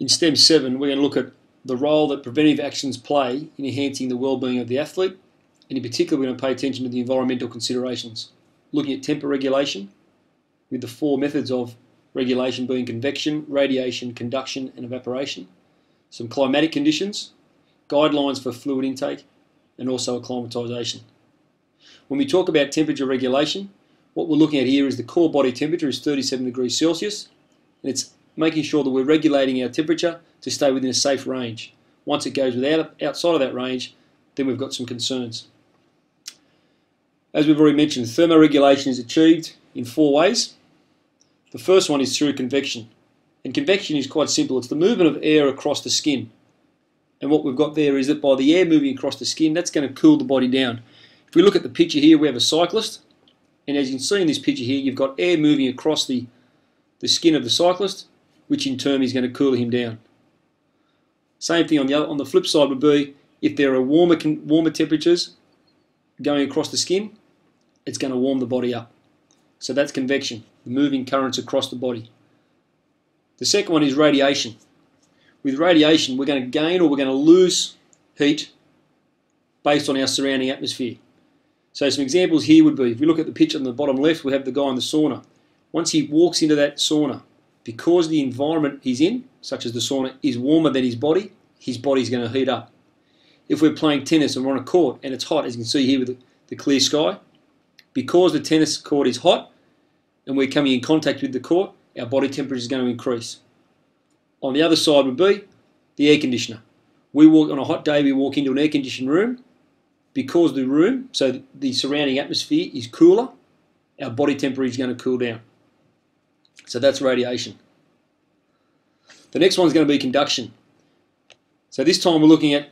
In STEM 7, we're going to look at the role that preventive actions play in enhancing the well-being of the athlete, and in particular we're going to pay attention to the environmental considerations, looking at temper regulation, with the four methods of regulation being convection, radiation, conduction and evaporation, some climatic conditions, guidelines for fluid intake, and also acclimatisation. When we talk about temperature regulation, what we're looking at here is the core body temperature is 37 degrees Celsius, and it's making sure that we're regulating our temperature to stay within a safe range. Once it goes outside of that range, then we've got some concerns. As we've already mentioned, thermoregulation is achieved in four ways. The first one is through convection. And convection is quite simple. It's the movement of air across the skin. And what we've got there is that by the air moving across the skin, that's going to cool the body down. If we look at the picture here, we have a cyclist. And as you can see in this picture here, you've got air moving across the skin of the cyclist, which in turn is going to cool him down. Same thing on the flip side would be if there are warmer temperatures going across the skin, it's going to warm the body up. So that's convection, the moving currents across the body. The second one is radiation. With radiation, we're going to gain or we're going to lose heat based on our surrounding atmosphere. So some examples here would be, if we look at the picture on the bottom left, we have the guy in the sauna. Once he walks into that sauna, because the environment he's in, such as the sauna, is warmer than his body's going to heat up. If we're playing tennis and we're on a court and it's hot, as you can see here with the clear sky, because the tennis court is hot and we're coming in contact with the court, our body temperature is going to increase. On the other side would be the air conditioner. On a hot day, we walk into an air-conditioned room. Because the room, so the surrounding atmosphere is cooler, our body temperature is going to cool down. So that's radiation. The next one is going to be conduction. So this time we're looking at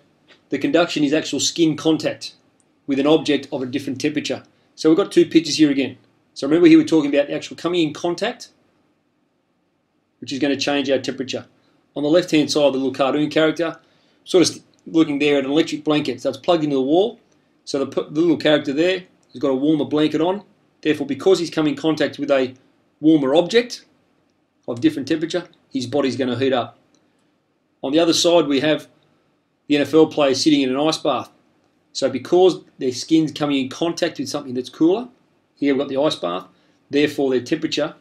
the conduction is actual skin contact with an object of a different temperature. So we've got two pictures here again. So remember here we're talking about actual coming in contact, which is going to change our temperature. On the left-hand side, the little cartoon character, sort of looking there at an electric blanket. So it's plugged into the wall. So the little character there has got a warmer blanket on. Therefore, because he's come in contact with a warmer object of different temperature, his body's going to heat up. On the other side, we have the NFL players sitting in an ice bath. So because their skin's coming in contact with something that's cooler, here we've got the ice bath, therefore their temperature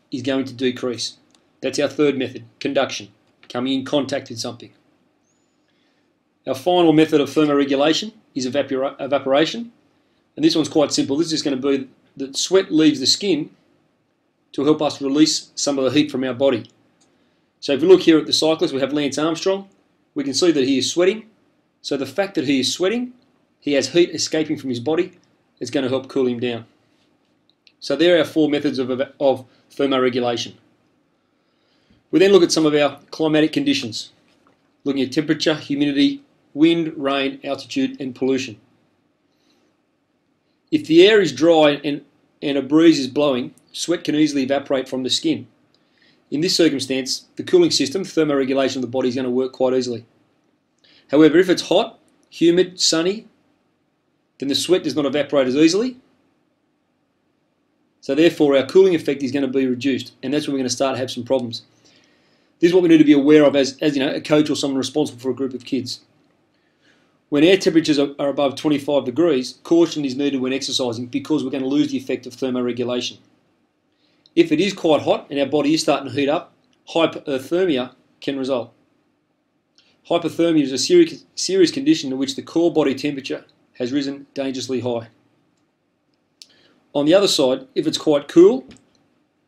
is going to decrease. That's our third method, conduction, coming in contact with something. Our final method of thermoregulation is evaporation, and this one's quite simple. This is going to be that sweat leaves the skin to help us release some of the heat from our body. So if we look here at the cyclist, we have Lance Armstrong. We can see that he is sweating. So the fact that he is sweating, he has heat escaping from his body, is going to help cool him down. So there are our four methods of thermoregulation. We then look at some of our climatic conditions, looking at temperature, humidity, wind, rain, altitude and pollution. If the air is dry and a breeze is blowing, sweat can easily evaporate from the skin. In this circumstance, the cooling system, thermoregulation of the body, is going to work quite easily. However, if it's hot, humid, sunny, then the sweat does not evaporate as easily. So therefore our cooling effect is going to be reduced, and that's when we're going to start to have some problems. This is what we need to be aware of as you know, a coach or someone responsible for a group of kids. When air temperatures are above 25 degrees, caution is needed when exercising because we're going to lose the effect of thermoregulation. If it is quite hot and our body is starting to heat up, hypothermia can result. Hypothermia is a serious condition in which the core body temperature has risen dangerously high. On the other side, if it's quite cool,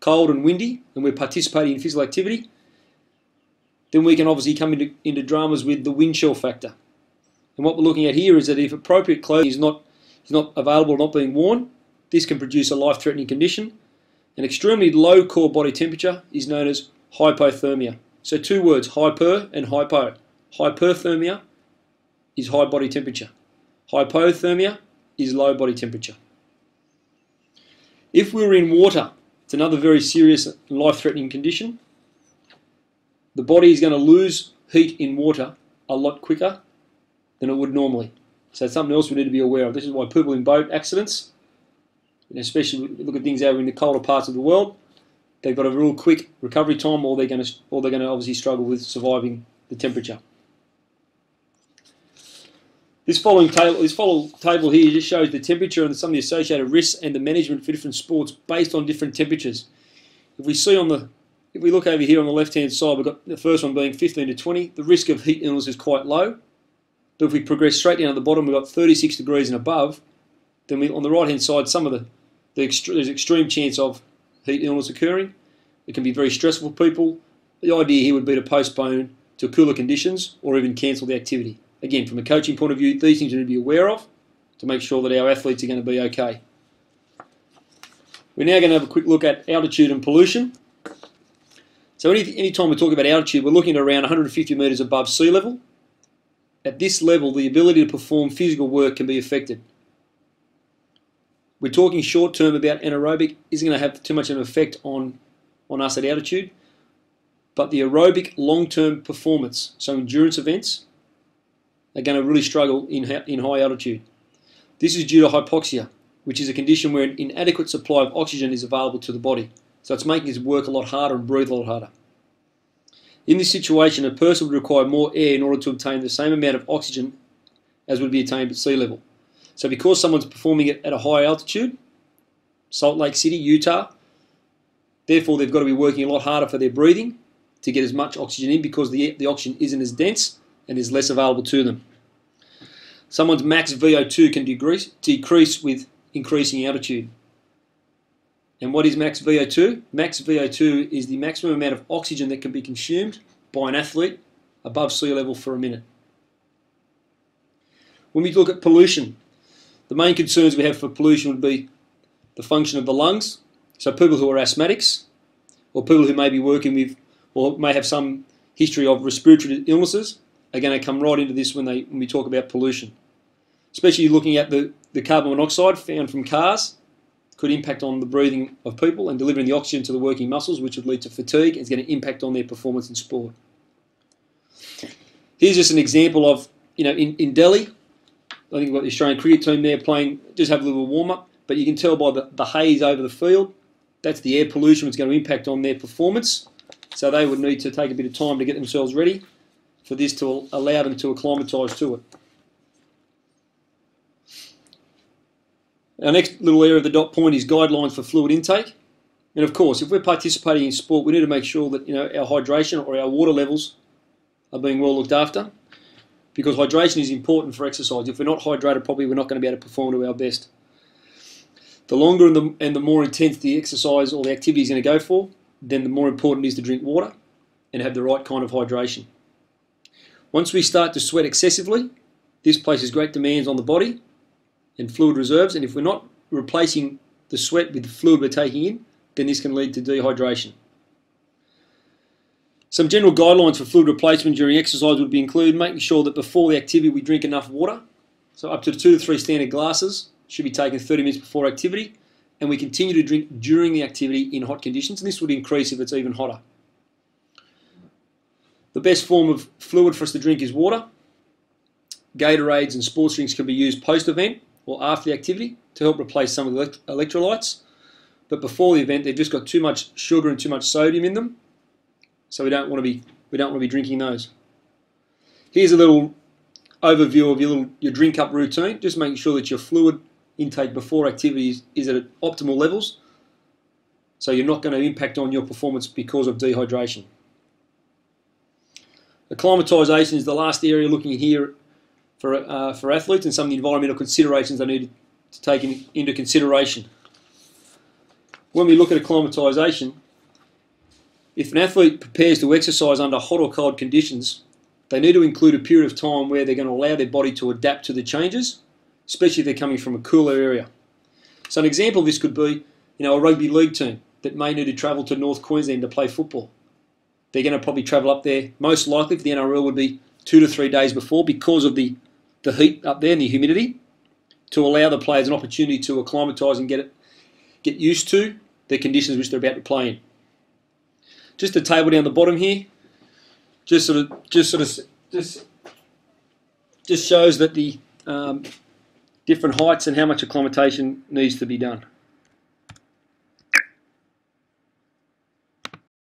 cold and windy, and we're participating in physical activity, then we can obviously come into dramas with the wind chill factor. And what we're looking at here is that if appropriate clothing is not available, not being worn, this can produce a life-threatening condition. An extremely low core body temperature is known as hypothermia. So two words, hyper and hypo. Hyperthermia is high body temperature. Hypothermia is low body temperature. If we were in water, it's another very serious and life-threatening condition. The body is going to lose heat in water a lot quicker than it would normally. So it's something else we need to be aware of. This is why people in boat accidents, especially look at things over in the colder parts of the world, they've got a real quick recovery time, or they're going to obviously struggle with surviving the temperature. This following table here just shows the temperature and some of the associated risks and the management for different sports based on different temperatures. If we look over here on the left-hand side, we've got the first one being 15 to 20. The risk of heat illness is quite low. But if we progress straight down to the bottom, we've got 36 degrees and above. Then on the right-hand side, there's extreme chance of heat illness occurring. It can be very stressful for people. The idea here would be to postpone to cooler conditions or even cancel the activity. Again, from a coaching point of view, these things we need to be aware of to make sure that our athletes are going to be okay. We're now going to have a quick look at altitude and pollution. So any time we talk about altitude, we're looking at around 150 metres above sea level. At this level, the ability to perform physical work can be affected. We're talking short term about anaerobic isn't going to have too much of an effect on us at altitude, but the aerobic long-term performance, so endurance events, are going to really struggle in high altitude. This is due to hypoxia, which is a condition where an inadequate supply of oxygen is available to the body. So it's making us work a lot harder and breathe a lot harder. In this situation, a person would require more air in order to obtain the same amount of oxygen as would be attained at sea level. So because someone's performing it at a high altitude, Salt Lake City, Utah, therefore they've got to be working a lot harder for their breathing to get as much oxygen in because the oxygen isn't as dense and is less available to them. Someone's max VO2 can decrease with increasing altitude. And what is max VO2? Max VO2 is the maximum amount of oxygen that can be consumed by an athlete above sea level for a minute. When we look at pollution, the main concerns we have for pollution would be the function of the lungs. So people who are asthmatics or people who may be working with or may have some history of respiratory illnesses are going to come right into this when we talk about pollution. Especially looking at the carbon monoxide found from cars could impact on the breathing of people and delivering the oxygen to the working muscles, which would lead to fatigue and is going to impact on their performance in sport. Here's just an example of, in Delhi, I think we've got the Australian cricket team there playing, just have a little warm-up, but you can tell by the haze over the field, that's the air pollution that's going to impact on their performance. So they would need to take a bit of time to get themselves ready for this to allow them to acclimatise to it. Our next little area of the dot point is guidelines for fluid intake. And of course, if we're participating in sport, we need to make sure that our hydration or our water levels are being well looked after, because hydration is important for exercise. If we're not hydrated properly, we're not going to be able to perform to our best. The longer and the more intense the exercise or the activity is going to go for, then the more important it is to drink water and have the right kind of hydration. Once we start to sweat excessively, this places great demands on the body and fluid reserves, and if we're not replacing the sweat with the fluid we're taking in, then this can lead to dehydration. Some general guidelines for fluid replacement during exercise would be include making sure that before the activity we drink enough water, so up to 2 to 3 standard glasses should be taken 30 minutes before activity, and we continue to drink during the activity in hot conditions, and this would increase if it's even hotter. The best form of fluid for us to drink is water. Gatorades and sports drinks can be used post-event or after the activity to help replace some of the electrolytes. But before the event, they've just got too much sugar and too much sodium in them, so we don't want to be drinking those. Here's a little overview of your drink cup routine, just making sure that your fluid intake before activities is at optimal levels, so you're not going to impact on your performance because of dehydration. Acclimatisation is the last area looking at here for athletes and some of the environmental considerations they need to take into consideration. When we look at acclimatisation, if an athlete prepares to exercise under hot or cold conditions, they need to include a period of time where they're going to allow their body to adapt to the changes, especially if they're coming from a cooler area. So an example of this could be, a rugby league team that may need to travel to North Queensland to play football. They're going to probably travel up there, most likely for the NRL would be 2 to 3 days before because of the heat up there and the humidity, to allow the players an opportunity to acclimatise and get used to the conditions which they're about to play in. Just a table down the bottom here, just shows that the different heights and how much acclimatation needs to be done.